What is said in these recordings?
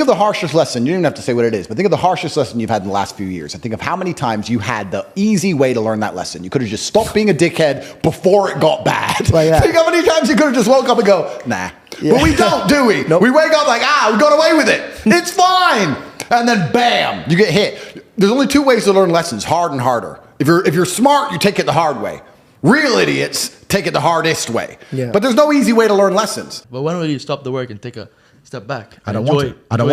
Think of the harshest lesson. You don't even have to say what it is, but think of the harshest lesson you've had in the last few years. And think of how many times you had the easy way to learn that lesson. You could have just stopped being a dickhead before it got bad. Well, yeah. Think how many times you could have just woke up and go, nah. Yeah. But we don't, do we? Nope. We wake up like, we got away with it. It's fine. And then bam, you get hit. There's only two ways to learn lessons, hard and harder. If you're smart, you take it the hard way. Real idiots take it the hardest way. Yeah. But there's no easy way to learn lessons. But when will you stop the work and take a step back? I don't want to. I don't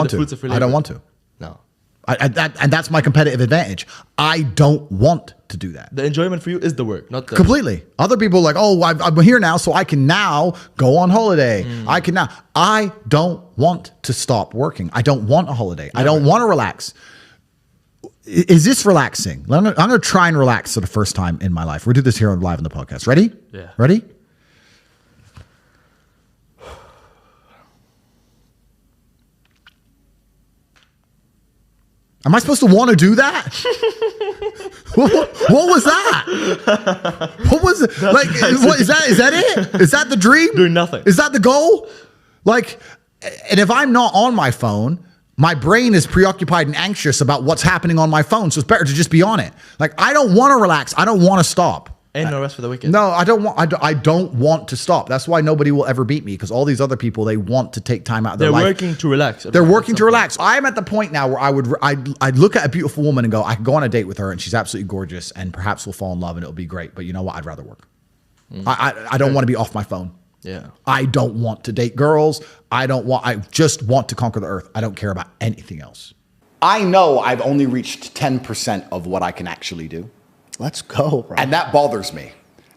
want to. No. And that's my competitive advantage. I don't want to do that. The enjoyment for you is the work, not the... Completely. Other people are like, oh, I'm here now, so I can now go on holiday. I don't want to stop working. I don't want a holiday. Never. I don't want to relax. Is this relaxing? I'm going to try and relax for the first time in my life. We'll do this here live on the podcast. Ready? Yeah. Ready? Am I supposed to want to do that? what was that? What was it? Like, what is that? Is that it? Is that the dream? Doing nothing. Is that the goal? Like, and if I'm not on my phone, my brain is preoccupied and anxious about what's happening on my phone. So it's better to just be on it. Like, I don't want to relax. I don't want to stop. Ain't no rest for the wicked. No, I don't want to stop. That's why nobody will ever beat me, because all these other people, they want to take time out of their life. They're working to relax. They're working to relax. I'm at the point now where I'd look at a beautiful woman and go, I could go on a date with her and she's absolutely gorgeous and perhaps we'll fall in love and it'll be great. But you know what? I'd rather work. I don't want to be off my phone. Yeah. I don't want to date girls. I just want to conquer the earth. I don't care about anything else. I know I've only reached 10% of what I can actually do. Let's go, bro. And that bothers me.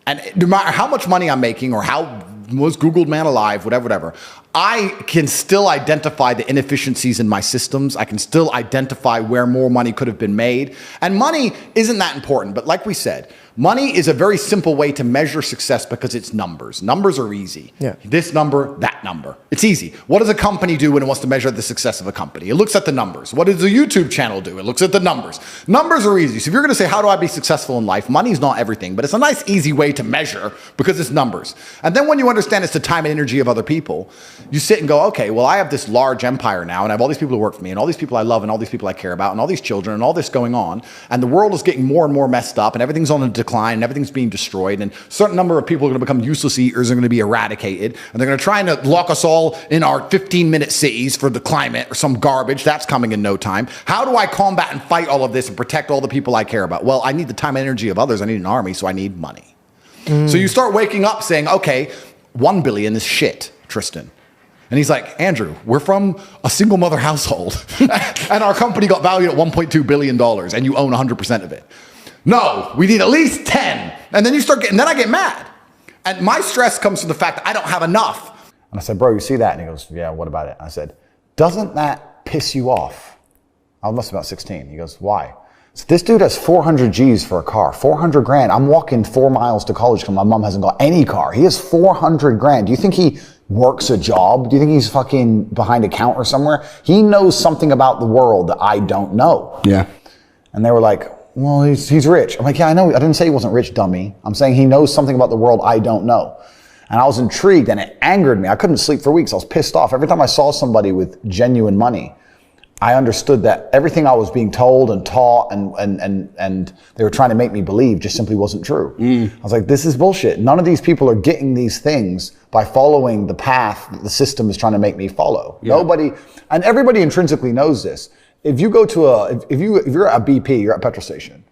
And no matter how much money I'm making or how most Googled man alive, whatever, I can still identify the inefficiencies in my systems. I can still identify where more money could have been made. And money isn't that important. But like we said, money is a very simple way to measure success because it's numbers. Numbers are easy. Yeah. This number, that number. It's easy. What does a company do when it wants to measure the success of a company? It looks at the numbers. What does a YouTube channel do? It looks at the numbers. Numbers are easy. So if you're going to say, how do I be successful in life? Money's not everything, but it's a nice, easy way to measure because it's numbers. And then when you understand it's the time and energy of other people, you sit and go, okay, well, I have this large empire now, and I have all these people who work for me, and all these people I love, and all these people I care about, and all these children, and all this going on, and the world is getting more and more messed up, and everything's on a decline, and everything's being destroyed, and a certain number of people are going to become useless eaters, are going to be eradicated, and they're going to try and lock us all in our 15-minute cities for the climate or some garbage. That's coming in no time. How do I combat and fight all of this and protect all the people I care about? Well, I need the time and energy of others. I need an army, so I need money. So you start waking up saying, okay, 1 billion is shit, Tristan. And he's like, Andrew, we're from a single mother household and our company got valued at $1.2 billion and you own 100% of it. No, we need at least 10. And then you start getting, then I get mad. And my stress comes from the fact that I don't have enough. And I said, bro, you see that? And he goes, yeah, what about it? I said, doesn't that piss you off? I must be about 16. He goes, why? So this dude has 400 G's for a car, 400 grand. I'm walking 4 miles to college because my mom hasn't got any car. He has 400 grand. Do you think he works a job? Do you think he's fucking behind a counter somewhere? He knows something about the world that I don't know. Yeah. And they were like, well, he's rich. I'm like, yeah, I know. I didn't say he wasn't rich, dummy. I'm saying he knows something about the world I don't know. And I was intrigued and it angered me. I couldn't sleep for weeks. I was pissed off. Every time I saw somebody with genuine money, I understood that everything I was being told and taught and they were trying to make me believe just simply wasn't true. I was like, this is bullshit. None of these people are getting these things by following the path that the system is trying to make me follow. Yeah. Nobody, and everybody intrinsically knows this. If you go to if you're at a BP, you're at a petrol station,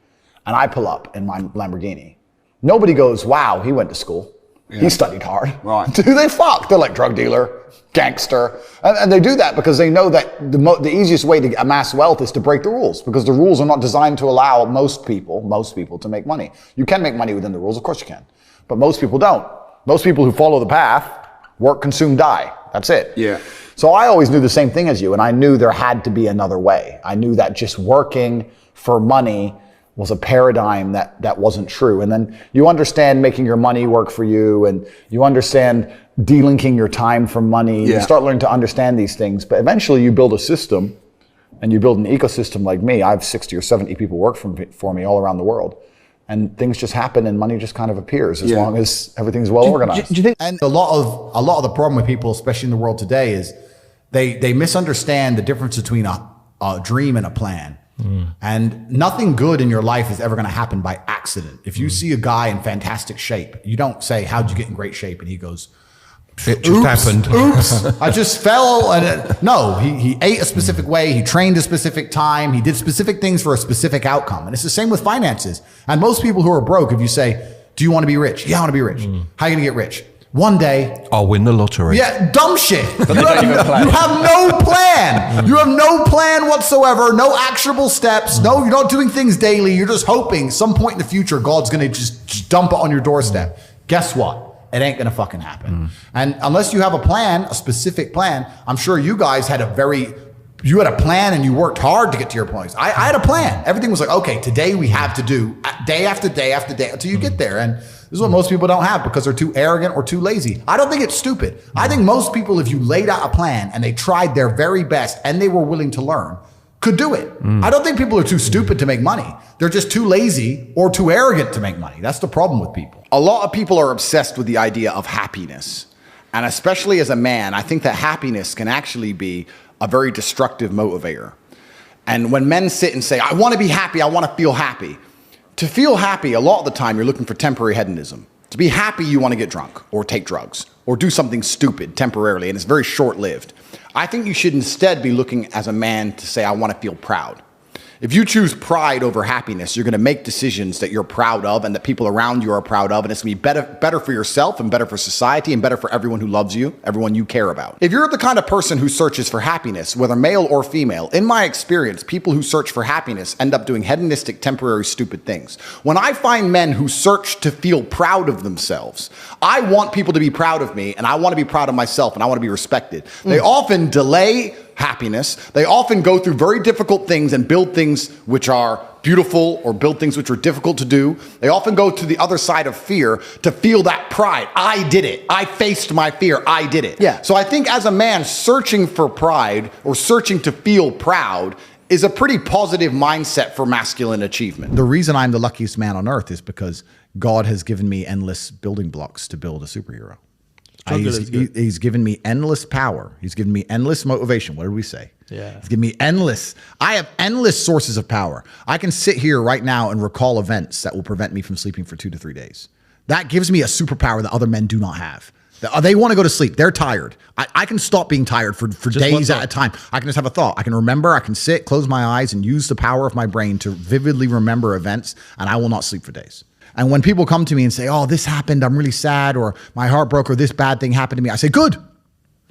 and I pull up in my Lamborghini, nobody goes, wow, he went to school. Yeah. He studied hard. Right. Do they fuck? They're like drug dealer, gangster. And they do that because they know that the easiest way to amass wealth is to break the rules, because the rules are not designed to allow most people to make money. You can make money within the rules, of course you can. But most people don't. Most people who follow the path, work, consume, die. That's it. Yeah. So I always knew the same thing as you, and I knew there had to be another way. I knew that just working for money was a paradigm that wasn't true. And then you understand making your money work for you, and you understand delinking your time from money. Yeah. You start learning to understand these things, but eventually you build a system and you build an ecosystem like me. I have 60 or 70 people work for me all around the world. And things just happen and money just kind of appears as long as everything's well organized. Do you think? And a lot of the problem with people, especially in the world today, is They misunderstand the difference between a dream and a plan. And nothing good in your life is ever going to happen by accident. If you see a guy in fantastic shape, you don't say, how'd you get in great shape? And he goes, it just happened. Oops, I just fell. No, he ate a specific way. He trained a specific time. He did specific things for a specific outcome. And it's the same with finances. And most people who are broke, if you say, do you want to be rich? Yeah, I want to be rich. How are you going to get rich? One day, I'll win the lottery. Yeah, dumb shit. You have no plan. You have no plan whatsoever. No actionable steps. No, you're not doing things daily. You're just hoping some point in the future, God's going to just dump it on your doorstep. Guess what? It ain't going to fucking happen. And unless you have a plan, a specific plan, I'm sure you guys had you had a plan and you worked hard to get to your points. I had a plan. Everything was like, okay, today we have to do day after day after day until you get there. And this is what most people don't have because they're too arrogant or too lazy. I don't think it's stupid. I think most people, if you laid out a plan and they tried their very best and they were willing to learn, could do it. I don't think people are too stupid to make money. They're just too lazy or too arrogant to make money. That's the problem with people. A lot of people are obsessed with the idea of happiness. And especially as a man, I think that happiness can actually be a very destructive motivator. And when men sit and say, I want to be happy, I want to feel happy. To feel happy, a lot of the time, you're looking for temporary hedonism. To be happy, you want to get drunk or take drugs or do something stupid temporarily, and it's very short-lived. I think you should instead be looking as a man to say, I want to feel proud. If you choose pride over happiness, you're going to make decisions that you're proud of and that people around you are proud of, and it's going to be better for yourself and better for society and better for everyone who loves you, everyone you care about. If you're the kind of person who searches for happiness, whether male or female, in my experience, people who search for happiness end up doing hedonistic, temporary, stupid things. When I find men who search to feel proud of themselves, I want people to be proud of me, and I want to be proud of myself, and I want to be respected. They often delay happiness. They often go through very difficult things and build things which are beautiful or build things which are difficult to do. They often go to the other side of fear to feel that pride. I did it. I faced my fear. I did it. Yeah. So I think as a man, searching for pride or searching to feel proud is a pretty positive mindset for masculine achievement. The reason I'm the luckiest man on earth is because God has given me endless building blocks to build a superhero. He's given me endless power. He's given me endless motivation. What did we say? Yeah. He's given me I have endless sources of power. I can sit here right now and recall events that will prevent me from sleeping for 2 to 3 days. That gives me a superpower that other men do not have. They want to go to sleep. They're tired. I can stop being tired for days at a time. I can just have a thought. I can remember. I can sit, close my eyes, and use the power of my brain to vividly remember events, and I will not sleep for days. And when people come to me and say, oh, this happened, I'm really sad, or my heart broke, or this bad thing happened to me, I say, good.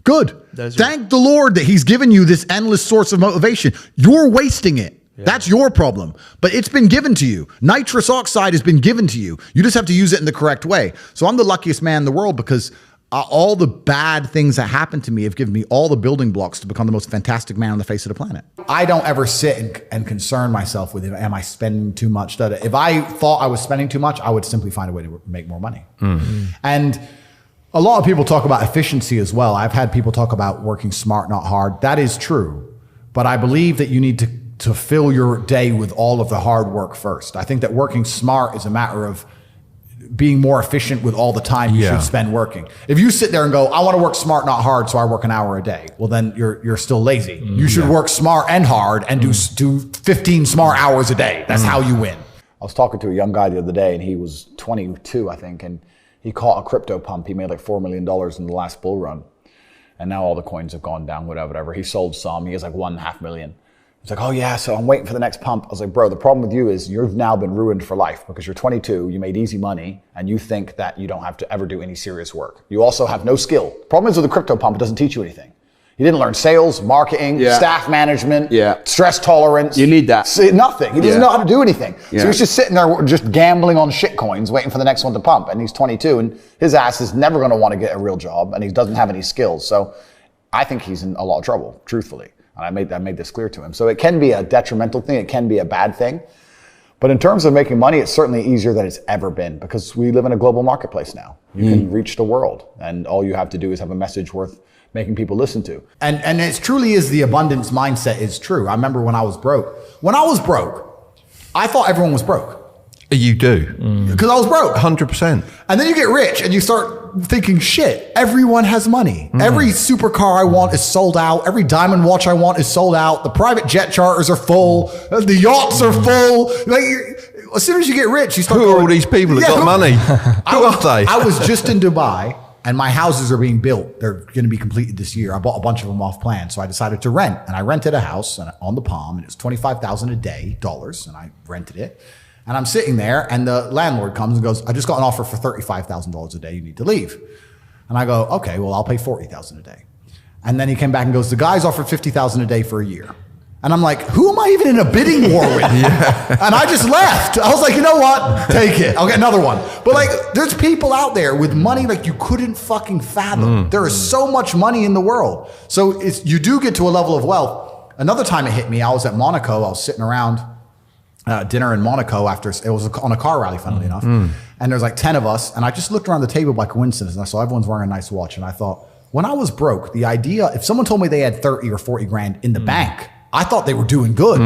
Thank the Lord that he's given you this endless source of motivation. You're wasting it. Yeah. That's your problem. But it's been given to you. Nitrous oxide has been given to you. You just have to use it in the correct way. So I'm the luckiest man in the world because all the bad things that happened to me have given me all the building blocks to become the most fantastic man on the face of the planet. I don't ever sit and concern myself with, am I spending too much? If I thought I was spending too much, I would simply find a way to make more money. And a lot of people talk about efficiency as well. I've had people talk about working smart, not hard. That is true. But I believe that you need to fill your day with all of the hard work first. I think that working smart is a matter of being more efficient with all the time you should spend working. If you sit there and go, I want to work smart, not hard, so I work an hour a day, well, then you're still lazy. You should work smart and hard and do 15 smart hours a day. That's how you win. I was talking to a young guy the other day, and he was 22, I think, and he caught a crypto pump. He made like $4 million in the last bull run, and now all the coins have gone down, whatever. He sold some. He has like 1.5 million. He's like, oh yeah, so I'm waiting for the next pump. I was like, bro, the problem with you is you've now been ruined for life because you're 22, you made easy money, and you think that you don't have to ever do any serious work. You also have no skill. The problem is with the crypto pump, it doesn't teach you anything. You didn't learn sales, marketing, staff management, stress tolerance. You need that. Nothing. He doesn't know how to do anything. So he's just sitting there just gambling on shit coins, waiting for the next one to pump. And he's 22, and his ass is never going to want to get a real job, and he doesn't have any skills. So I think he's in a lot of trouble, truthfully. And I made this clear to him. So it can be a detrimental thing. It can be a bad thing. But in terms of making money, it's certainly easier than it's ever been because we live in a global marketplace now. You can reach the world, and all you have to do is have a message worth making people listen to. And it truly is the abundance mindset is true. I remember when I was broke. When I was broke, I thought everyone was broke. You do. Because I was broke. 100%. And then you get rich and you start thinking, shit, everyone has money. Every supercar I want is sold out. Every diamond watch I want is sold out. The private jet charters are full. The yachts are full. Like, as soon as you get rich, you start Who are going, all these people that got money? Who are they? I was just in Dubai, and my houses are being built. They're going to be completed this year. I bought a bunch of them off plan, so I decided to rent. And I rented a house on the Palm, and it was $25,000 a day, dollars, and I rented it. And I'm sitting there, and the landlord comes and goes, I just got an offer for $35,000 a day. You need to leave. And I go, okay, well, I'll pay $40,000 a day. And then he came back and goes, the guy's offered $50,000 a day for a year. And I'm like, who am I even in a bidding war with? And I just left. I was like, you know what? Take it. I'll get another one. But like, there's people out there with money like you couldn't fucking fathom. There is so much money in the world. So you do get to a level of wealth. Another time it hit me, I was at Monaco. I was sitting around dinner in Monaco after, it was on a car rally, funnily enough. And there's like 10 of us. And I just looked around the table by coincidence and I saw everyone's wearing a nice watch. And I thought, when I was broke, the idea, if someone told me they had 30 or 40 grand in the bank, I thought they were doing good.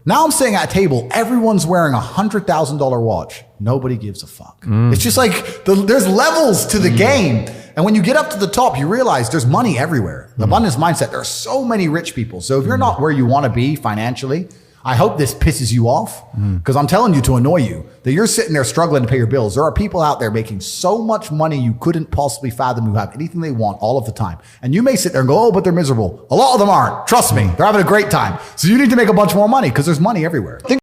Now I'm sitting at a table, everyone's wearing a $100,000 watch. Nobody gives a fuck. It's just like, there's levels to the game. And when you get up to the top, you realize there's money everywhere. The abundance mindset, there are so many rich people. So if you're not where you want to be financially, I hope this pisses you off, because I'm telling you to annoy you, that you're sitting there struggling to pay your bills. There are people out there making so much money you couldn't possibly fathom, who have anything they want all of the time. And you may sit there and go, oh, but they're miserable. A lot of them aren't. Trust me, they're having a great time. So you need to make a bunch more money because there's money everywhere.